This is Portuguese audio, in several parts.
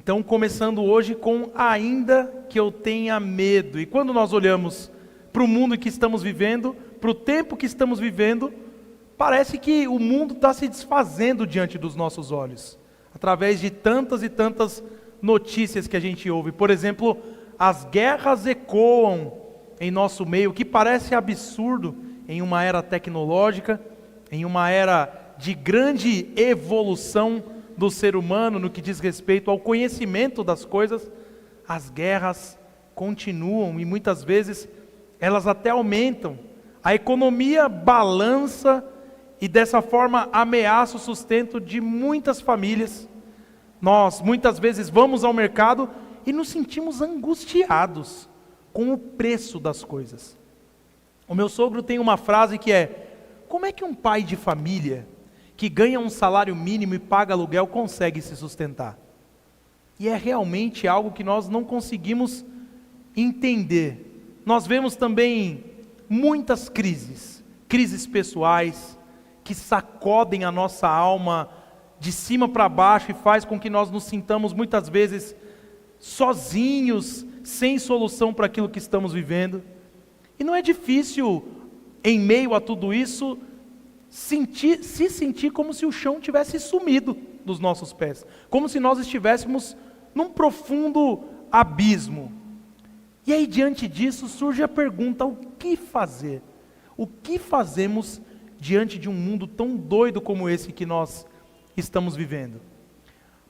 Então, começando hoje com ainda que eu tenha medo. E quando nós olhamos para o mundo que estamos vivendo, para o tempo que estamos vivendo, parece que o mundo está se desfazendo diante dos nossos olhos, através de tantas e tantas notícias que a gente ouve. Por exemplo, as guerras ecoam em nosso meio, que parece absurdo em uma era tecnológica, em uma era de grande evolução do ser humano no que diz respeito ao conhecimento das coisas. As guerras continuam e muitas vezes elas até aumentam. A economia balança e dessa forma ameaça o sustento de muitas famílias. Nós muitas vezes vamos ao mercado e nos sentimos angustiados com o preço das coisas. O meu sogro tem uma frase que é: como é que um pai de família que ganha um salário mínimo e paga aluguel consegue se sustentar? E é realmente algo que nós não conseguimos entender. Nós vemos também muitas crises pessoais, que sacodem a nossa alma de cima para baixo e faz com que nós nos sintamos muitas vezes sozinhos, sem solução para aquilo que estamos vivendo. E não é difícil, em meio a tudo isso, se sentir como se o chão tivesse sumido dos nossos pés, como se nós estivéssemos num profundo abismo. E aí, diante disso, surge a pergunta: o que fazer? O que fazemos diante de um mundo tão doido como esse que nós estamos vivendo?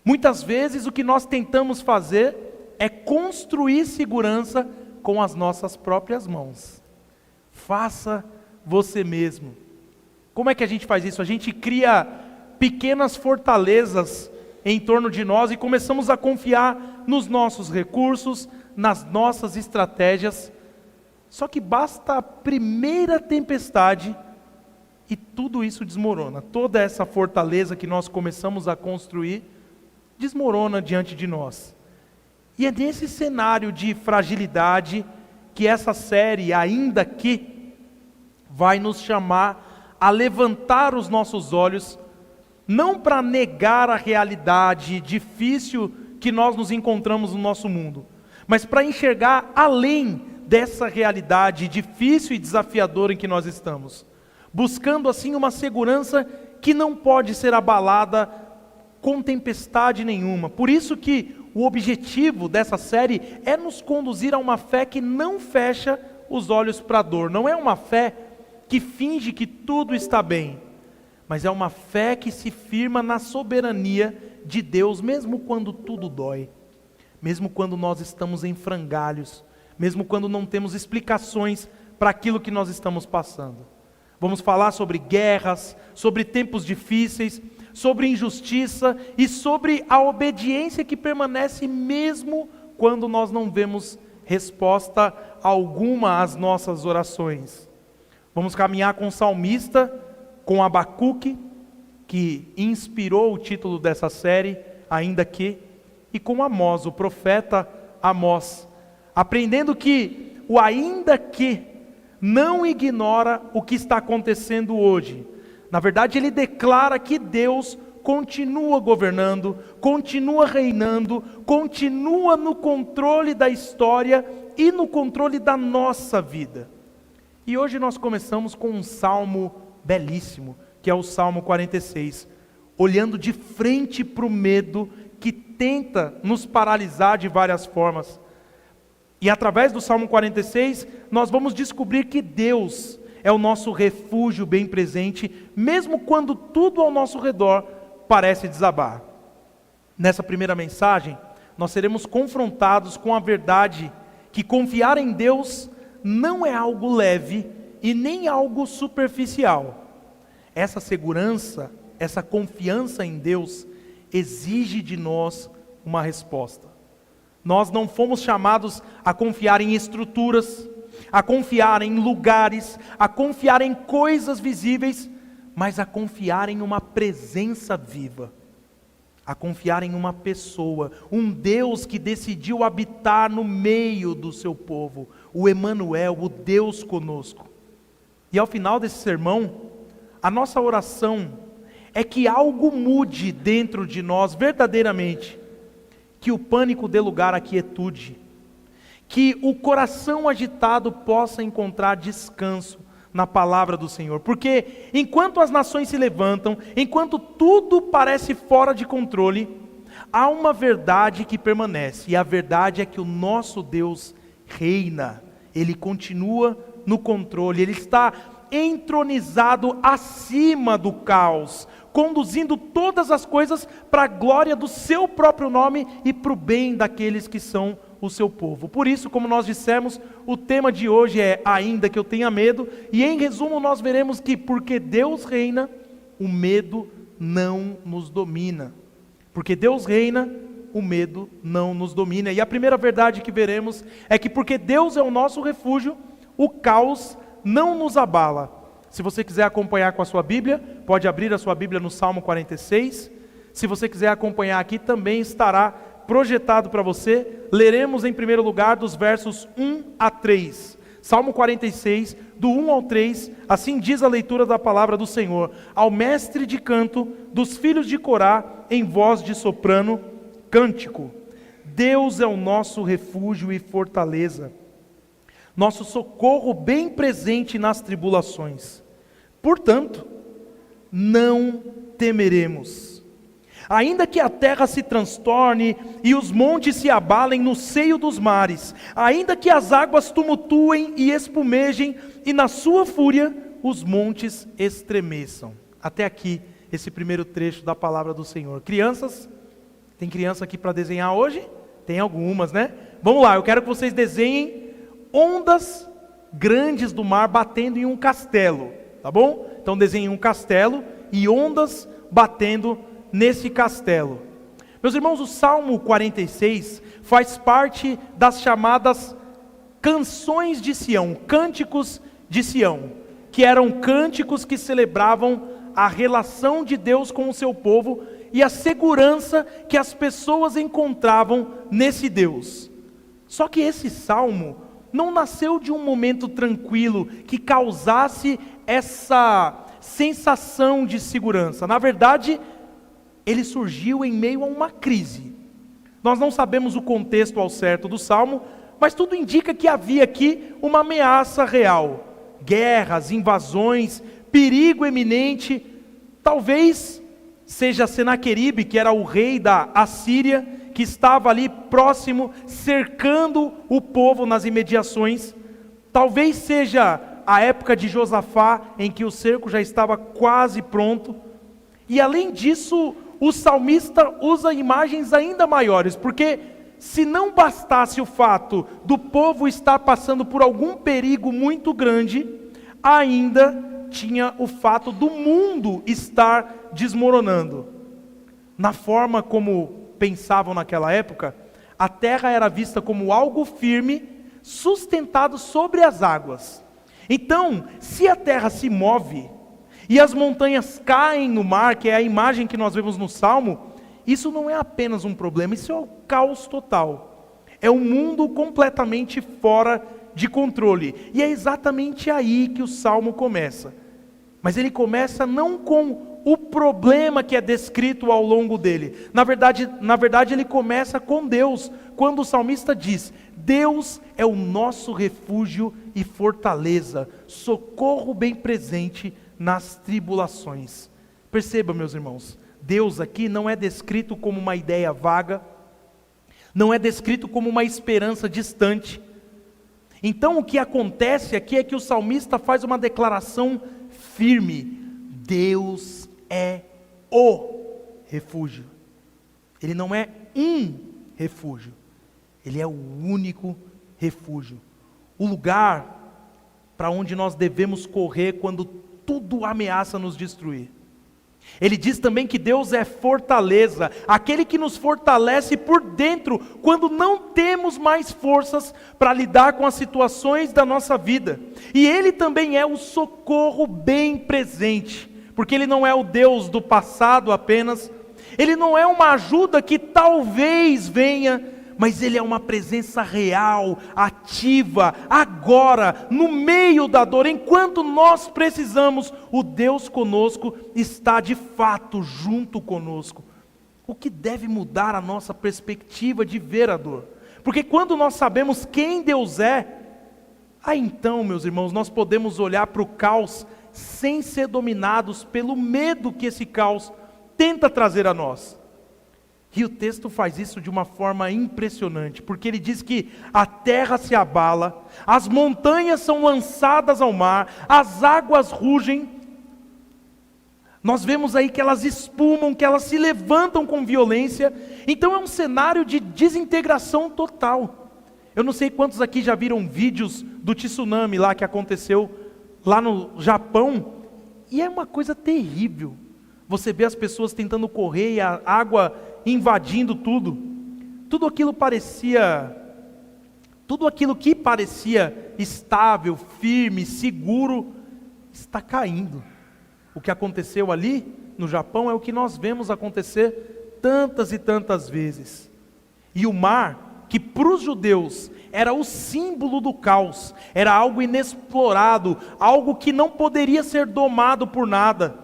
Muitas vezes o que nós tentamos fazer é construir segurança com as nossas próprias mãos. Faça você mesmo. Como é que a gente faz isso? A gente cria pequenas fortalezas em torno de nós e começamos a confiar nos nossos recursos, nas nossas estratégias. Só que basta a primeira tempestade e tudo isso desmorona. Toda essa fortaleza que nós começamos a construir desmorona diante de nós. E é nesse cenário de fragilidade que essa série, ainda que, vai nos chamar a levantar os nossos olhos, não para negar a realidade difícil que nós nos encontramos no nosso mundo, mas para enxergar além dessa realidade difícil e desafiadora em que nós estamos, buscando assim uma segurança que não pode ser abalada com tempestade nenhuma. Por isso que o objetivo dessa série é nos conduzir a uma fé que não fecha os olhos para a dor. Não é uma fé que finge que tudo está bem, mas é uma fé que se firma na soberania de Deus, mesmo quando tudo dói, mesmo quando nós estamos em frangalhos, mesmo quando não temos explicações para aquilo que nós estamos passando. Vamos falar sobre guerras, sobre tempos difíceis, sobre injustiça e sobre a obediência que permanece mesmo quando nós não vemos resposta alguma às nossas orações. Vamos caminhar com o salmista, com Abacuque, que inspirou o título dessa série, ainda que, e com Amós, o profeta Amós, aprendendo que o ainda que não ignora o que está acontecendo hoje. Na verdade, ele declara que Deus continua governando, continua reinando, continua no controle da história e no controle da nossa vida. E hoje nós começamos com um salmo belíssimo, que é o Salmo 46, olhando de frente para o medo que tenta nos paralisar de várias formas. E através do Salmo 46, nós vamos descobrir que Deus é o nosso refúgio bem presente, mesmo quando tudo ao nosso redor parece desabar. Nessa primeira mensagem, nós seremos confrontados com a verdade que confiar em Deus não é algo leve e nem algo superficial. Essa segurança, essa confiança em Deus, exige de nós uma resposta. Nós não fomos chamados a confiar em estruturas, a confiar em lugares, a confiar em coisas visíveis, mas a confiar em uma presença viva, a confiar em uma pessoa, um Deus que decidiu habitar no meio do seu povo, o Emanuel, o Deus conosco. E ao final desse sermão, a nossa oração é que algo mude dentro de nós verdadeiramente, que o pânico dê lugar à quietude, que o coração agitado possa encontrar descanso na palavra do Senhor, porque enquanto as nações se levantam, enquanto tudo parece fora de controle, há uma verdade que permanece, e a verdade é que o nosso Deus reina, Ele continua no controle, Ele está entronizado acima do caos, conduzindo todas as coisas para a glória do seu próprio nome e para o bem daqueles que são o seu povo. Por isso, como nós dissemos, o tema de hoje é ainda que eu tenha medo, e em resumo nós veremos que porque Deus reina, o medo não nos domina. Porque Deus reina, o medo não nos domina. E a primeira verdade que veremos é que porque Deus é o nosso refúgio, o caos não nos abala. Se você quiser acompanhar com a sua Bíblia, pode abrir a sua Bíblia no Salmo 46. Se você quiser acompanhar aqui, também estará projetado para você. Leremos em primeiro lugar dos versos 1 a 3. Salmo 46, do 1 ao 3, assim diz a leitura da palavra do Senhor. Ao mestre de canto dos filhos de Corá, em voz de soprano, cântico. Deus é o nosso refúgio e fortaleza, nosso socorro bem presente nas tribulações. Portanto, não temeremos. Ainda que a terra se transtorne e os montes se abalem no seio dos mares, ainda que as águas tumultuem e espumejem e na sua fúria os montes estremeçam. Até aqui, esse primeiro trecho da palavra do Senhor. Crianças, tem criança aqui para desenhar hoje? Tem algumas, né? Vamos lá, eu quero que vocês desenhem ondas grandes do mar batendo em um castelo, tá bom? Então desenhem um castelo e ondas batendo nesse castelo. Meus irmãos, o Salmo 46 faz parte das chamadas canções de Sião, cânticos de Sião, que eram cânticos que celebravam a relação de Deus com o seu povo e a segurança que as pessoas encontravam nesse Deus. Só que esse salmo não nasceu de um momento tranquilo que causasse essa sensação de segurança. Na verdade, ele surgiu em meio a uma crise. Nós não sabemos o contexto ao certo do salmo, mas tudo indica que havia aqui uma ameaça real. Guerras, invasões, perigo eminente. Talvez seja Senaqueribe, que era o rei da Assíria, que estava ali próximo, cercando o povo nas imediações. Talvez seja a época de Josafá, em que o cerco já estava quase pronto. E além disso, o salmista usa imagens ainda maiores, porque se não bastasse o fato do povo estar passando por algum perigo muito grande, ainda tinha o fato do mundo estar desmoronando. Na forma como pensavam naquela época, a terra era vista como algo firme, sustentado sobre as águas. Então, se a terra se move e as montanhas caem no mar, que é a imagem que nós vemos no Salmo, isso não é apenas um problema, isso é o caos total. É um mundo completamente fora de controle. E é exatamente aí que o Salmo começa. Mas ele começa não com o problema que é descrito ao longo dele. Na verdade ele começa com Deus, quando o salmista diz: Deus é o nosso refúgio e fortaleza, socorro bem presente nas tribulações. Perceba, meus irmãos, Deus aqui não é descrito como uma ideia vaga, não é descrito como uma esperança distante. Então o que acontece aqui é que o salmista faz uma declaração firme: Deus é o refúgio. Ele não é um refúgio, Ele é o único refúgio. O lugar para onde nós devemos correr quando tudo ameaça nos destruir. Ele diz também que Deus é fortaleza, aquele que nos fortalece por dentro, quando não temos mais forças para lidar com as situações da nossa vida. E Ele também é o socorro bem presente, porque Ele não é o Deus do passado apenas, Ele não é uma ajuda que talvez venha, mas Ele é uma presença real, ativa, agora, no meio da dor, enquanto nós precisamos, o Deus conosco está de fato junto conosco. o que deve mudar a nossa perspectiva de ver a dor. Porque quando nós sabemos quem Deus é, aí então, meus irmãos, nós podemos olhar para o caos sem ser dominados pelo medo que esse caos tenta trazer a nós. E o texto faz isso de uma forma impressionante, porque ele diz que a terra se abala, as montanhas são lançadas ao mar, as águas rugem. Nós vemos aí que elas espumam, que elas se levantam com violência. Então é um cenário de desintegração total. Eu não sei quantos aqui já viram vídeos do tsunami lá que aconteceu lá no Japão, e é uma coisa terrível. Você vê as pessoas tentando correr e a água invadindo tudo. Tudo aquilo que parecia estável, firme, seguro, está caindo. O que aconteceu ali no Japão é o que nós vemos acontecer tantas e tantas vezes. E o mar, que para os judeus era o símbolo do caos, era algo inexplorado, algo que não poderia ser domado por nada.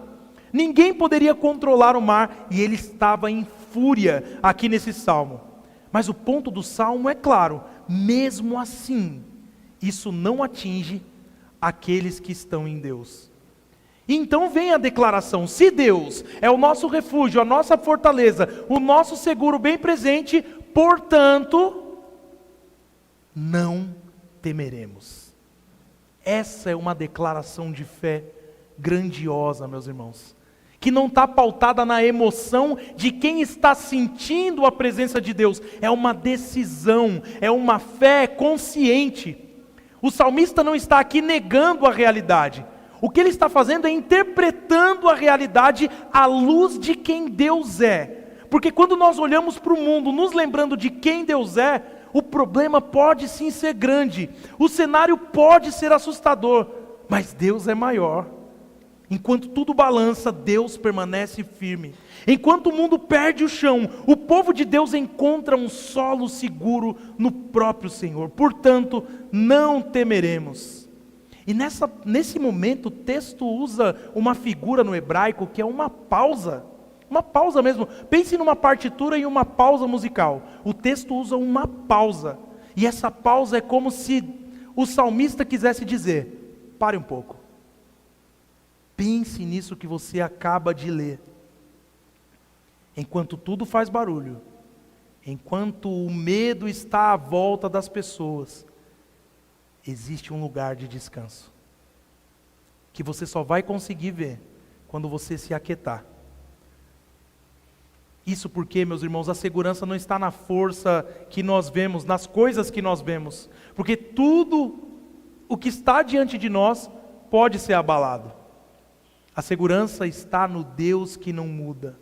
Ninguém poderia controlar o mar, e ele estava em fúria aqui nesse salmo. Mas o ponto do salmo é claro: mesmo assim, isso não atinge aqueles que estão em Deus. Então vem a declaração: se Deus é o nosso refúgio, a nossa fortaleza, o nosso seguro bem presente, portanto, não temeremos. Essa é uma declaração de fé grandiosa, meus irmãos, que não está pautada na emoção de quem está sentindo a presença de Deus, é uma decisão, é uma fé consciente. O salmista não está aqui negando a realidade, o que ele está fazendo é interpretando a realidade à luz de quem Deus é, porque quando nós olhamos para o mundo, nos lembrando de quem Deus é, o problema pode sim ser grande, o cenário pode ser assustador, mas Deus é maior. Enquanto tudo balança, Deus permanece firme. Enquanto o mundo perde o chão, o povo de Deus encontra um solo seguro no próprio Senhor. Portanto, não temeremos. E nesse momento o texto usa uma figura no hebraico que é uma pausa mesmo. Pense numa partitura e uma pausa musical. O texto usa uma pausa, e essa pausa é como se o salmista quisesse dizer: pare um pouco, pense nisso que você acaba de ler. Enquanto tudo faz barulho, enquanto o medo está à volta das pessoas, existe um lugar de descanso, que você só vai conseguir ver quando você se aquietar. Isso porque, meus irmãos, a segurança não está na força que nós vemos, nas coisas que nós vemos, porque tudo o que está diante de nós pode ser abalado. A segurança está no Deus que não muda,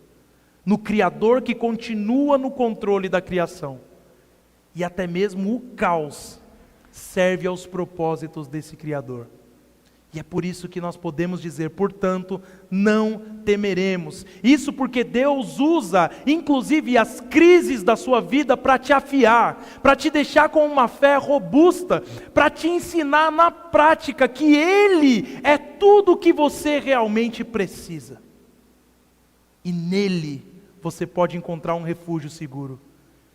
no Criador que continua no controle da criação, e até mesmo o caos serve aos propósitos desse Criador. E é por isso que nós podemos dizer: portanto, não temeremos. Isso porque Deus usa, inclusive, as crises da sua vida para te afiar, para te deixar com uma fé robusta, para te ensinar na prática que Ele é tudo o que você realmente precisa. E nele você pode encontrar um refúgio seguro.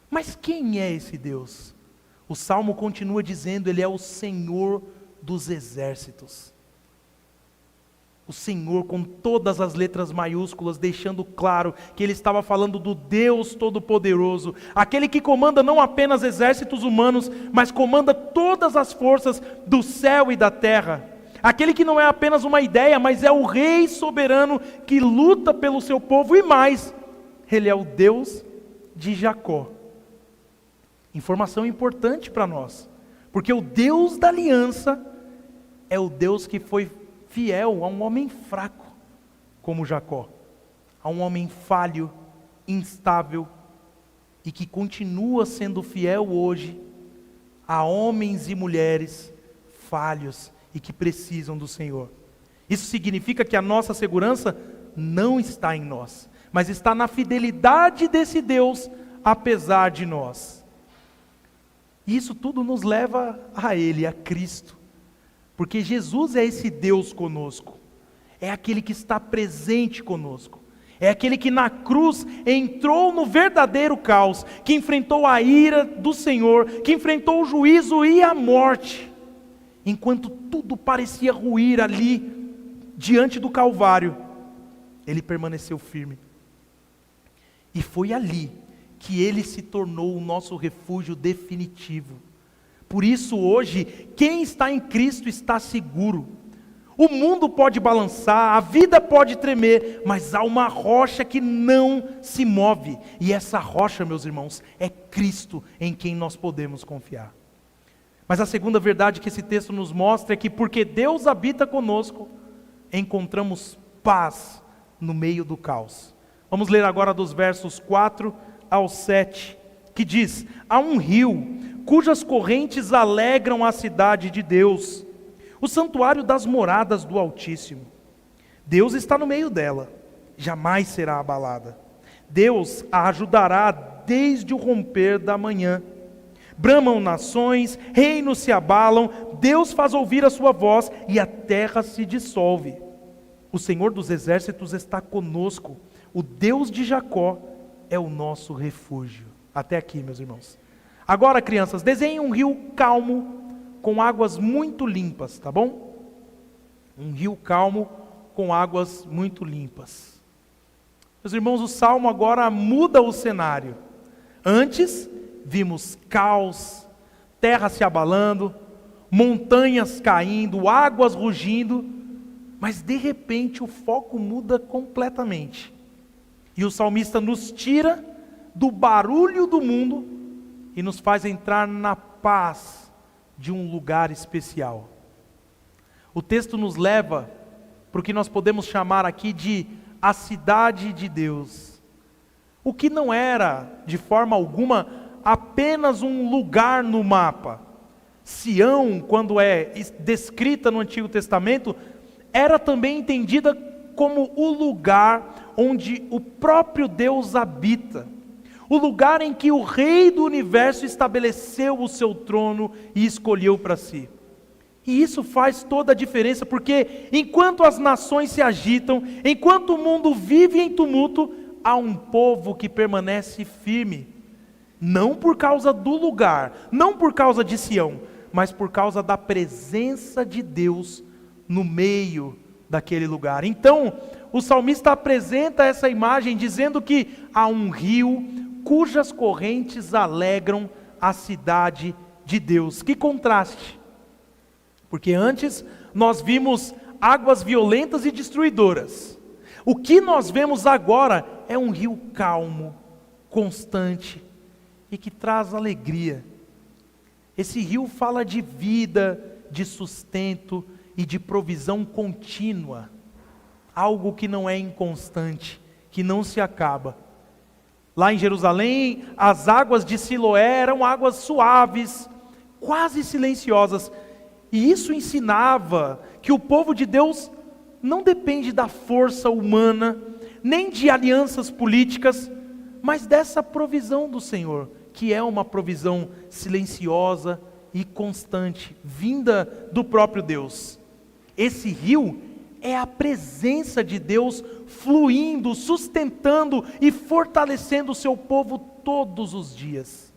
Mas quem é esse Deus? O Salmo continua dizendo: Ele é o Senhor dos exércitos. O Senhor com todas as letras maiúsculas, deixando claro que ele estava falando do Deus Todo-Poderoso, aquele que comanda não apenas exércitos humanos, mas comanda todas as forças do céu e da terra, aquele que não é apenas uma ideia, mas é o Rei soberano que luta pelo seu povo, e mais, ele é o Deus de Jacó. Informação importante para nós, porque o Deus da aliança é o Deus que foi fiel a um homem fraco como Jacó, a um homem falho, instável, e que continua sendo fiel hoje a homens e mulheres falhos e que precisam do Senhor. Isso significa que a nossa segurança não está em nós, mas está na fidelidade desse Deus apesar de nós. E isso tudo nos leva a Ele, a Cristo. Porque Jesus é esse Deus conosco, é aquele que está presente conosco, É aquele que na cruz entrou no verdadeiro caos, que enfrentou a ira do Senhor, que enfrentou o juízo e a morte. Enquanto tudo parecia ruir ali, diante do Calvário, ele permaneceu firme. E foi ali que ele se tornou o nosso refúgio definitivo. Por isso hoje, quem está em Cristo está seguro. O mundo pode balançar, a vida pode tremer, mas há uma rocha que não se move. E essa rocha, meus irmãos, é Cristo em quem nós podemos confiar. Mas a segunda verdade que esse texto nos mostra é que porque Deus habita conosco, encontramos paz no meio do caos. Vamos ler agora dos versos 4 ao 7, que diz: há um rio cujas correntes alegram a cidade de Deus, o santuário das moradas do Altíssimo. Deus está no meio dela, jamais será abalada. Deus a ajudará desde o romper da manhã. Bramam nações, reinos se abalam, Deus faz ouvir a sua voz e a terra se dissolve. O Senhor dos exércitos está conosco, o Deus de Jacó é o nosso refúgio. Até aqui, meus irmãos. Agora, crianças, desenhem um rio calmo, com águas muito limpas, tá bom? Um rio calmo, com águas muito limpas. Meus irmãos, o Salmo agora muda o cenário. Antes, vimos caos, terra se abalando, montanhas caindo, águas rugindo, mas de repente o foco muda completamente. E o salmista nos tira do barulho do mundo e nos faz entrar na paz de um lugar especial. O texto nos leva para o que nós podemos chamar aqui de a cidade de Deus. O que não era, de forma alguma, apenas um lugar no mapa. Sião, quando é descrita no Antigo Testamento, era também entendida como o lugar onde o próprio Deus habita. O lugar em que o Rei do Universo estabeleceu o seu trono e escolheu para si. E isso faz toda a diferença, porque enquanto as nações se agitam, enquanto o mundo vive em tumulto, há um povo que permanece firme. Não por causa do lugar, não por causa de Sião, mas por causa da presença de Deus no meio daquele lugar. Então, o salmista apresenta essa imagem dizendo que há um rio cujas correntes alegram a cidade de Deus. Que contraste! Porque antes nós vimos águas violentas e destruidoras. O que nós vemos agora é um rio calmo, constante e que traz alegria. Esse rio fala de vida, de sustento e de provisão contínua. Algo que não é inconstante, que não se acaba. Lá em Jerusalém, as águas de Siloé eram águas suaves, quase silenciosas. E isso ensinava que o povo de Deus não depende da força humana, nem de alianças políticas, mas dessa provisão do Senhor, que é uma provisão silenciosa e constante, vinda do próprio Deus. Esse rio é a presença de Deus fluindo, sustentando e fortalecendo o seu povo todos os dias.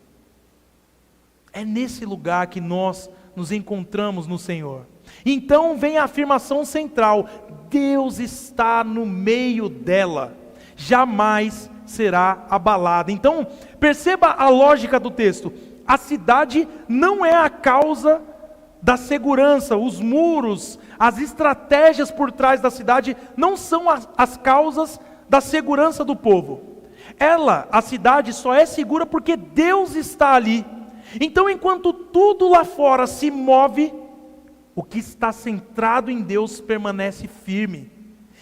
É nesse lugar que nós nos encontramos no Senhor. Então vem a afirmação central: Deus está no meio dela, jamais será abalada. Então perceba a lógica do texto. A cidade não é a causa da segurança, os muros, as estratégias por trás da cidade não são as causas da segurança do povo. A cidade só é segura porque Deus está ali. Então enquanto tudo lá fora se move, o que está centrado em Deus permanece firme.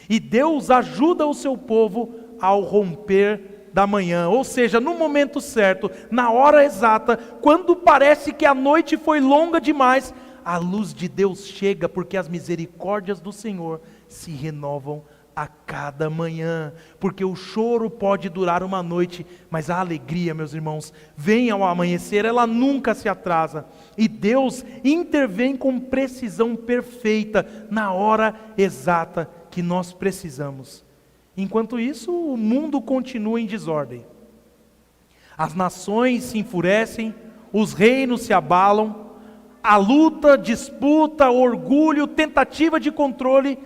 E Deus ajuda o seu povo ao romper da manhã, ou seja, no momento certo, na hora exata, quando parece que a noite foi longa demais, a luz de Deus chega, porque as misericórdias do Senhor se renovam a cada manhã, porque o choro pode durar uma noite, mas a alegria, meus irmãos, vem ao amanhecer, ela nunca se atrasa, e Deus intervém com precisão perfeita, na hora exata que nós precisamos. Enquanto isso, o mundo continua em desordem. As nações se enfurecem, os reinos se abalam, a luta, disputa, orgulho, tentativa de controle.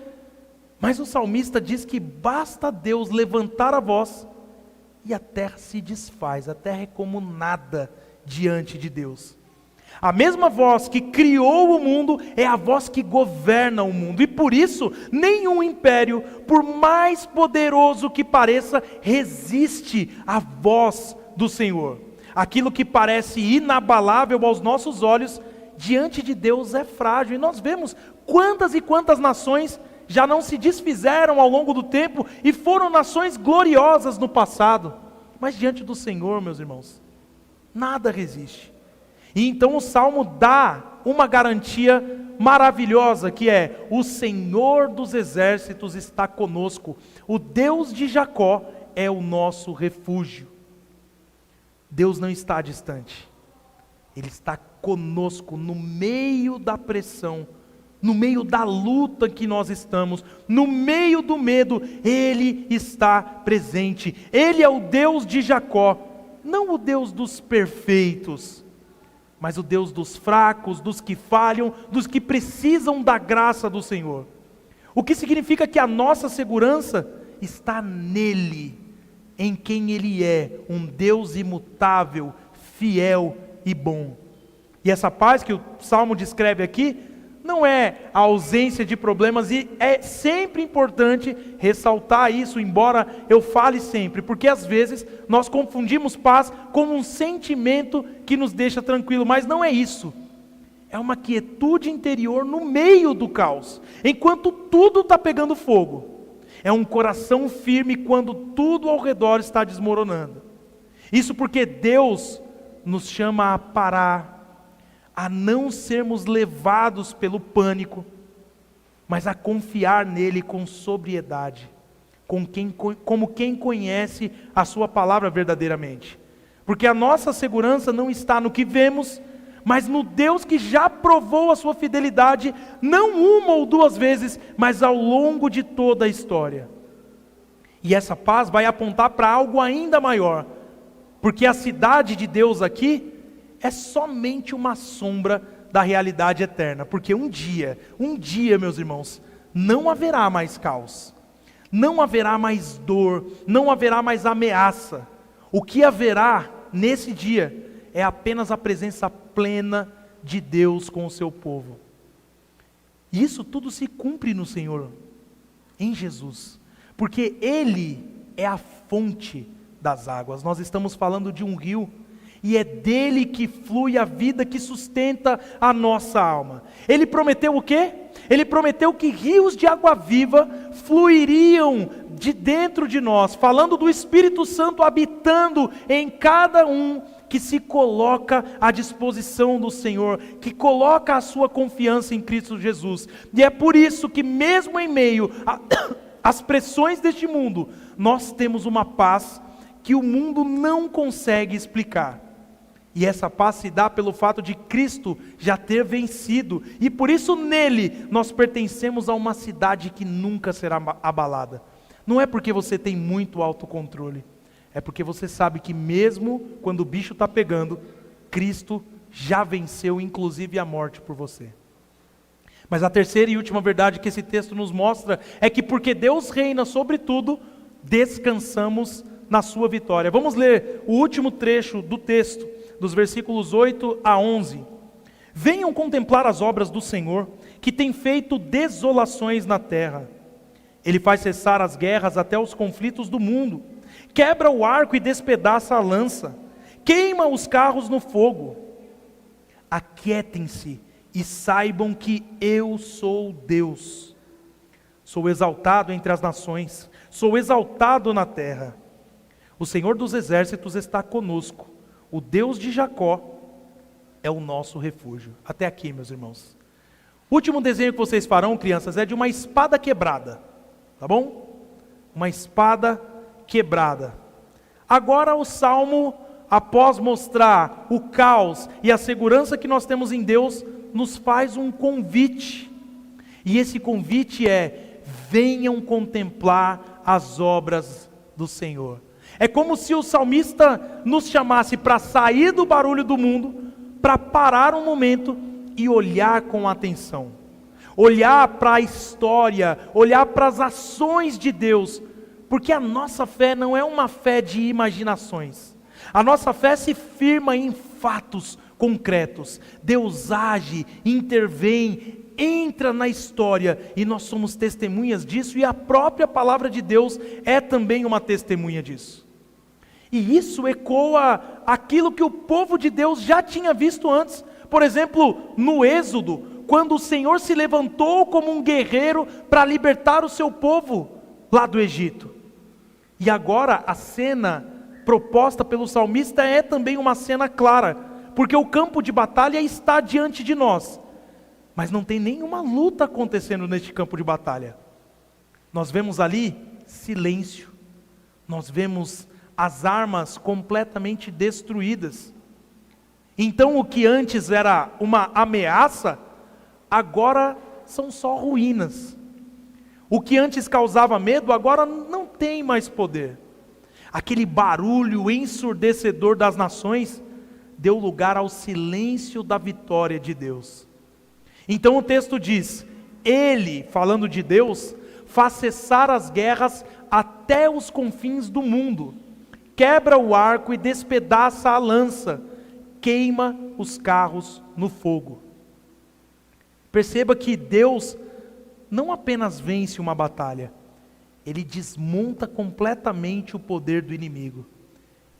Mas o salmista diz que basta Deus levantar a voz e a terra se desfaz, a terra é como nada diante de Deus. A mesma voz que criou o mundo é a voz que governa o mundo. E por isso, nenhum império, por mais poderoso que pareça, resiste à voz do Senhor. Aquilo que parece inabalável aos nossos olhos, diante de Deus é frágil. E nós vemos quantas e quantas nações já não se desfizeram ao longo do tempo e foram nações gloriosas no passado. Mas diante do Senhor, meus irmãos, nada resiste. E então o Salmo dá uma garantia maravilhosa, que é: o Senhor dos exércitos está conosco, o Deus de Jacó é o nosso refúgio. Deus não está distante, Ele está conosco no meio da pressão, no meio da luta que nós estamos, no meio do medo, Ele está presente. Ele é o Deus de Jacó, não o Deus dos perfeitos, mas o Deus dos fracos, dos que falham, dos que precisam da graça do Senhor. O que significa que a nossa segurança está nele, em quem Ele é, um Deus imutável, fiel e bom. E essa paz que o Salmo descreve aqui, não é a ausência de problemas, e é sempre importante ressaltar isso, embora eu fale sempre, porque às vezes nós confundimos paz com um sentimento que nos deixa tranquilo, mas não é isso. É uma quietude interior no meio do caos, enquanto tudo está pegando fogo. É um coração firme quando tudo ao redor está desmoronando. Isso porque Deus nos chama a parar, a não sermos levados pelo pânico, mas a confiar nele com sobriedade, como quem conhece a sua palavra verdadeiramente. Porque a nossa segurança não está no que vemos, mas no Deus que já provou a sua fidelidade, não uma ou duas vezes, mas ao longo de toda a história. E essa paz vai apontar para algo ainda maior, porque a cidade de Deus aqui é somente uma sombra da realidade eterna, porque um dia, meus irmãos, não haverá mais caos, não haverá mais dor, não haverá mais ameaça. O que haverá nesse dia é apenas a presença plena de Deus com o seu povo. E isso tudo se cumpre no Senhor, em Jesus, porque Ele é a fonte das águas. Nós estamos falando de um rio, e é dele que flui a vida que sustenta a nossa alma. Ele prometeu o quê? Ele prometeu que rios de água viva fluiriam de dentro de nós, falando do Espírito Santo habitando em cada um que se coloca à disposição do Senhor, que coloca a sua confiança em Cristo Jesus. E é por isso que mesmo em meio às pressões deste mundo, nós temos uma paz que o mundo não consegue explicar. E essa paz se dá pelo fato de Cristo já ter vencido, e por isso nele nós pertencemos a uma cidade que nunca será abalada. Não é porque você tem muito autocontrole, é porque você sabe que mesmo quando o bicho está pegando, Cristo já venceu inclusive a morte por você. Mas a terceira e última verdade que esse texto nos mostra é que porque Deus reina sobre tudo, descansamos na sua vitória. Vamos ler o último trecho do texto, dos versículos 8 a 11. Venham contemplar as obras do Senhor, que tem feito desolações na terra. Ele faz cessar as guerras até os conflitos do mundo, quebra o arco e despedaça a lança, queima os carros no fogo. Aquietem-se e saibam que eu sou Deus. Sou exaltado entre as nações, sou exaltado na terra. O Senhor dos exércitos está conosco. O Deus de Jacó é o nosso refúgio. Até aqui, meus irmãos. O último desenho que vocês farão, crianças, é de uma espada quebrada. Tá bom? Uma espada quebrada. Agora o Salmo, após mostrar o caos e a segurança que nós temos em Deus, nos faz um convite. E esse convite é: venham contemplar as obras do Senhor. É como se o salmista nos chamasse para sair do barulho do mundo, para parar um momento e olhar com atenção. Olhar para a história, olhar para as ações de Deus, porque a nossa fé não é uma fé de imaginações. A nossa fé se firma em fatos concretos. Deus age, intervém, entra na história e nós somos testemunhas disso, e a própria palavra de Deus é também uma testemunha disso. E isso ecoa aquilo que o povo de Deus já tinha visto antes. Por exemplo, no Êxodo, quando o Senhor se levantou como um guerreiro para libertar o seu povo lá do Egito. E agora a cena proposta pelo salmista é também uma cena clara, porque o campo de batalha está diante de nós, mas não tem nenhuma luta acontecendo neste campo de batalha. Nós vemos ali silêncio, nós vemos as armas completamente destruídas. Então o que antes era uma ameaça, agora são só ruínas. O que antes causava medo, agora não tem mais poder. Aquele barulho ensurdecedor das nações deu lugar ao silêncio da vitória de Deus. Então o texto diz: Ele, falando de Deus, faz cessar as guerras até os confins do mundo, quebra o arco e despedaça a lança, queima os carros no fogo. Perceba que Deus não apenas vence uma batalha, Ele desmonta completamente o poder do inimigo.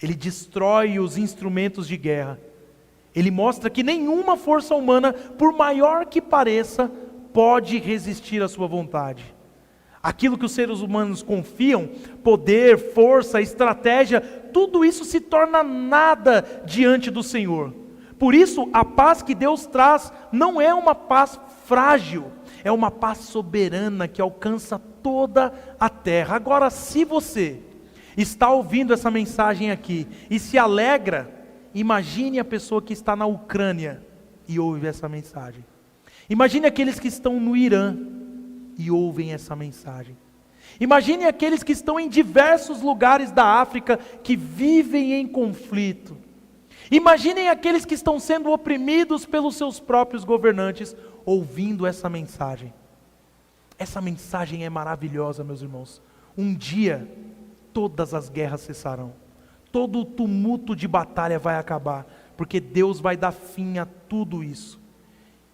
Ele destrói os instrumentos de guerra. Ele mostra que nenhuma força humana, por maior que pareça, pode resistir à sua vontade. Aquilo que os seres humanos confiam, poder, força, estratégia, tudo isso se torna nada diante do Senhor. Por isso, a paz que Deus traz não é uma paz frágil, é uma paz soberana que alcança toda a terra. Agora, se você está ouvindo essa mensagem aqui e se alegra, imagine a pessoa que está na Ucrânia e ouve essa mensagem. Imagine aqueles que estão no Irã e ouvem essa mensagem. Imagine aqueles que estão em diversos lugares da África que vivem em conflito. Imaginem aqueles que estão sendo oprimidos pelos seus próprios governantes, ouvindo essa mensagem. Essa mensagem é maravilhosa, meus irmãos. Um dia, todas as guerras cessarão. Todo o tumulto de batalha vai acabar, porque Deus vai dar fim a tudo isso.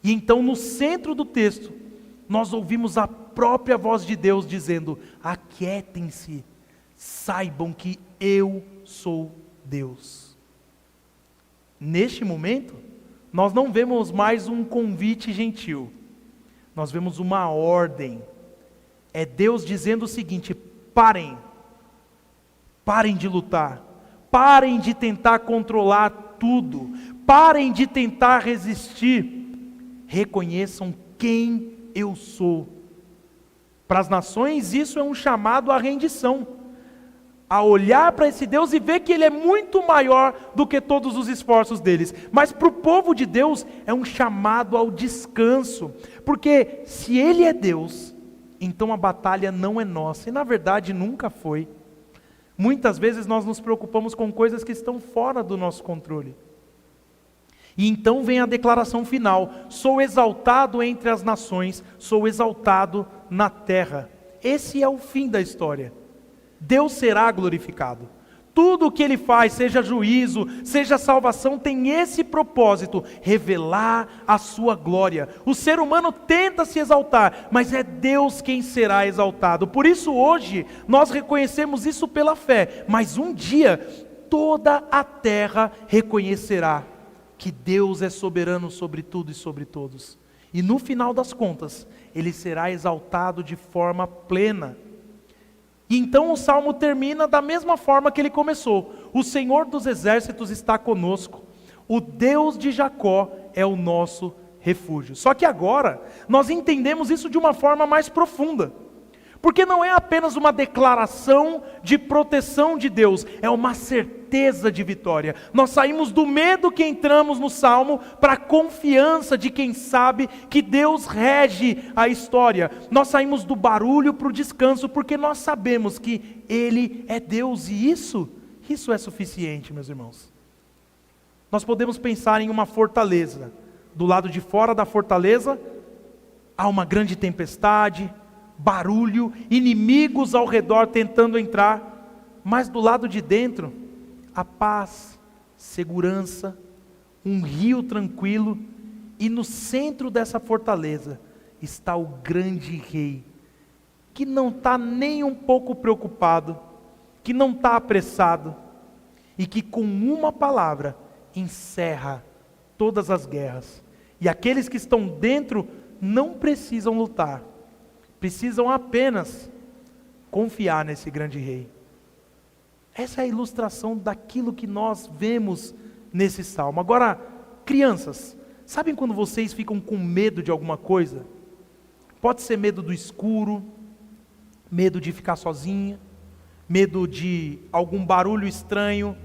E então, no centro do texto, nós ouvimos a própria voz de Deus dizendo: aquietem-se, saibam que eu sou Deus. Neste momento, nós não vemos mais um convite gentil, nós vemos uma ordem. É Deus dizendo o seguinte: parem de lutar, parem de tentar controlar tudo, parem de tentar resistir, reconheçam quem eu sou. Para as nações isso é um chamado à rendição, a olhar para esse Deus e ver que Ele é muito maior do que todos os esforços deles. Mas para o povo de Deus é um chamado ao descanso, porque se Ele é Deus, então a batalha não é nossa, e na verdade nunca foi. Muitas vezes nós nos preocupamos com coisas que estão fora do nosso controle. E então vem a declaração final: sou exaltado entre as nações, sou exaltado na terra. Esse é o fim da história. Deus será glorificado. Tudo o que Ele faz, seja juízo, seja salvação, tem esse propósito: revelar a sua glória. O ser humano tenta se exaltar, mas é Deus quem será exaltado. Por isso hoje nós reconhecemos isso pela fé, mas um dia toda a terra reconhecerá que Deus é soberano sobre tudo e sobre todos. E no final das contas, Ele será exaltado de forma plena. E então o Salmo termina da mesma forma que ele começou: o Senhor dos exércitos está conosco, o Deus de Jacó é o nosso refúgio. Só que agora, nós entendemos isso de uma forma mais profunda, porque não é apenas uma declaração de proteção de Deus, é uma certeza certeza de vitória. Nós saímos do medo que entramos no Salmo para a confiança de quem sabe que Deus rege a história. Nós saímos do barulho para o descanso, porque nós sabemos que Ele é Deus, e isso é suficiente, meus irmãos. Nós podemos pensar em uma fortaleza. Do lado de fora da fortaleza, há uma grande tempestade, barulho, inimigos ao redor tentando entrar, mas do lado de dentro, a paz, segurança, um rio tranquilo, e no centro dessa fortaleza está o grande rei, que não está nem um pouco preocupado, que não está apressado, e que com uma palavra encerra todas as guerras. E aqueles que estão dentro não precisam lutar, precisam apenas confiar nesse grande rei. Essa é a ilustração daquilo que nós vemos nesse salmo. Agora, crianças, sabem quando vocês ficam com medo de alguma coisa? Pode ser medo do escuro, medo de ficar sozinha, medo de algum barulho estranho,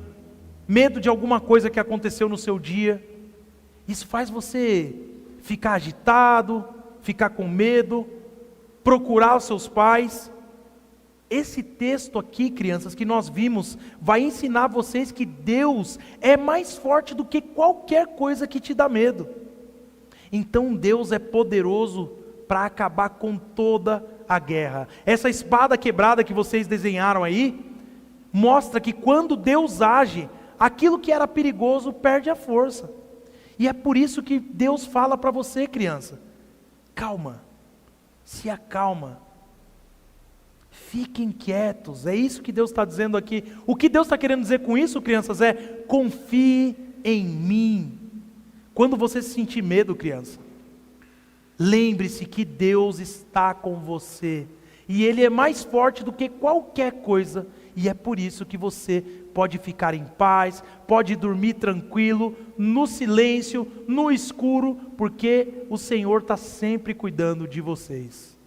medo de alguma coisa que aconteceu no seu dia. Isso faz você ficar agitado, ficar com medo, procurar os seus pais. Esse texto aqui, crianças, que nós vimos, vai ensinar vocês que Deus é mais forte do que qualquer coisa que te dá medo. Então Deus é poderoso para acabar com toda a guerra. Essa espada quebrada que vocês desenharam aí, mostra que quando Deus age, aquilo que era perigoso perde a força. E é por isso que Deus fala para você, criança: calma, se acalma, fiquem quietos. É isso que Deus está dizendo aqui. O que Deus está querendo dizer com isso, crianças, é: confie em mim. Quando você sentir medo, criança, lembre-se que Deus está com você, e Ele é mais forte do que qualquer coisa, e é por isso que você pode ficar em paz, pode dormir tranquilo, no silêncio, no escuro, porque o Senhor está sempre cuidando de vocês.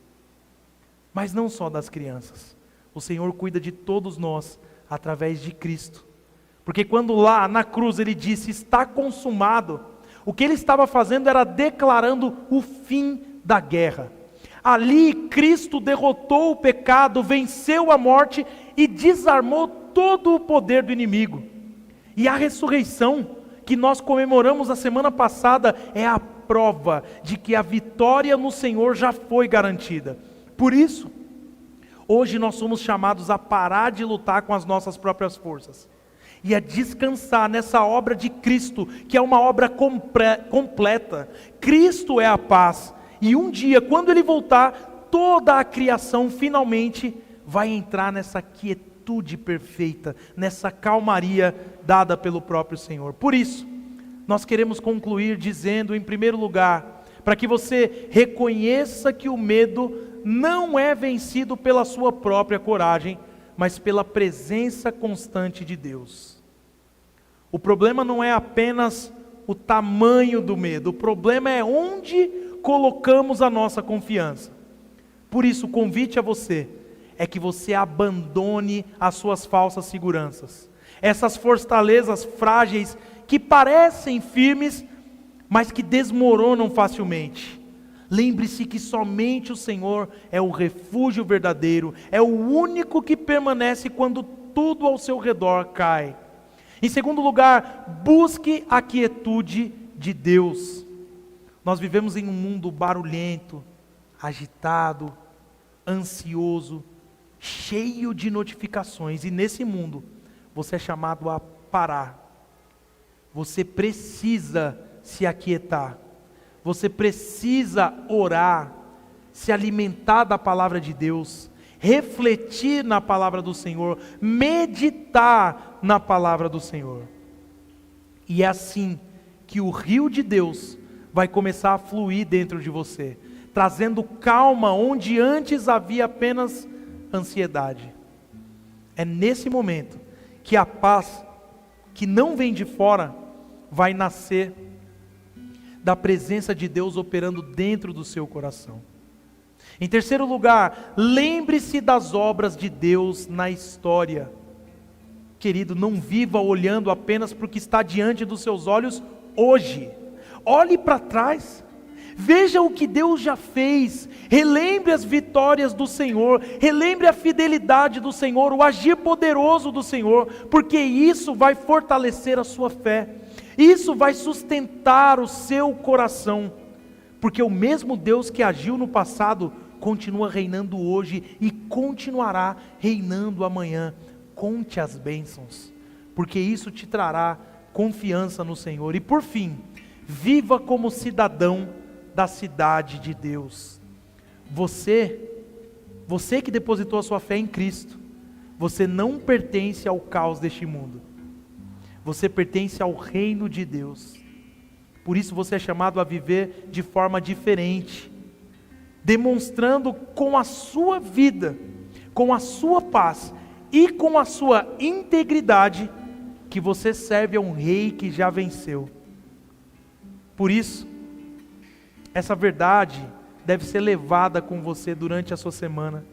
Mas não só das crianças, o Senhor cuida de todos nós, através de Cristo. Porque quando lá na cruz Ele disse: está consumado, o que Ele estava fazendo era declarando o fim da guerra. Ali Cristo derrotou o pecado, venceu a morte e desarmou todo o poder do inimigo. E a ressurreição que nós comemoramos a semana passada é a prova de que a vitória no Senhor já foi garantida. Por isso, hoje nós somos chamados a parar de lutar com as nossas próprias forças e a descansar nessa obra de Cristo, que é uma obra completa. Cristo é a paz, e um dia, quando Ele voltar, toda a criação finalmente vai entrar nessa quietude perfeita, nessa calmaria dada pelo próprio Senhor. Por isso, nós queremos concluir dizendo, em primeiro lugar, para que você reconheça que o medo não é vencido pela sua própria coragem, mas pela presença constante de Deus. O problema não é apenas o tamanho do medo, o problema é onde colocamos a nossa confiança. Por isso, o convite a você é que você abandone as suas falsas seguranças, essas fortalezas frágeis que parecem firmes, mas que desmoronam facilmente. Lembre-se que somente o Senhor é o refúgio verdadeiro, é o único que permanece quando tudo ao seu redor cai. Em segundo lugar, busque a quietude de Deus. Nós vivemos em um mundo barulhento, agitado, ansioso, cheio de notificações, e nesse mundo você é chamado a parar. Você precisa se aquietar, você precisa orar, se alimentar da palavra de Deus, refletir na palavra do Senhor, meditar na palavra do Senhor. E é assim que o rio de Deus vai começar a fluir dentro de você, trazendo calma onde antes havia apenas ansiedade. É nesse momento que a paz, que não vem de fora, vai nascer da presença de Deus operando dentro do seu coração. Em terceiro lugar, lembre-se das obras de Deus na história. Querido, não viva olhando apenas para o que está diante dos seus olhos hoje. Olhe para trás. Veja o que Deus já fez, relembre as vitórias do Senhor, relembre a fidelidade do Senhor, o agir poderoso do Senhor, porque isso vai fortalecer a sua fé, isso vai sustentar o seu coração, porque o mesmo Deus que agiu no passado, continua reinando hoje e continuará reinando amanhã. Conte as bênçãos, porque isso te trará confiança no Senhor. E por fim, viva como cidadão da cidade de Deus. Você que depositou a sua fé em Cristo, você não pertence ao caos deste mundo. Você pertence ao reino de Deus. Por isso você é chamado a viver de forma diferente, demonstrando com a sua vida, com a sua paz e com a sua integridade, que você serve a um rei que já venceu. Por isso, essa verdade deve ser levada com você durante a sua semana.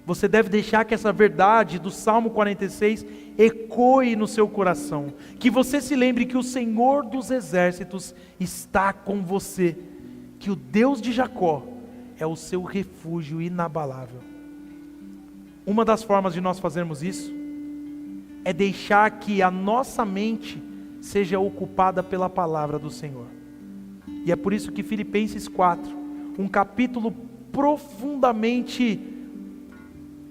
Você deve deixar que essa verdade do Salmo 46 ecoe no seu coração. Que você se lembre que o Senhor dos exércitos está com você. Que o Deus de Jacó é o seu refúgio inabalável. Uma das formas de nós fazermos isso é deixar que a nossa mente seja ocupada pela palavra do Senhor. E é por isso que Filipenses 4, um capítulo profundamente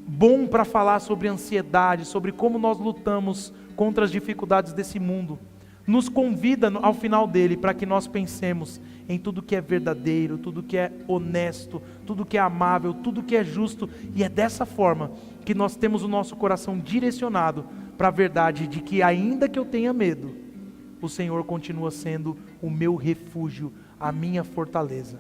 bom para falar sobre ansiedade, sobre como nós lutamos contra as dificuldades desse mundo, nos convida ao final dele para que nós pensemos em tudo que é verdadeiro, tudo que é honesto, tudo que é amável, tudo que é justo, e é dessa forma que nós temos o nosso coração direcionado para a verdade de que ainda que eu tenha medo, o Senhor continua sendo o meu refúgio, a minha fortaleza.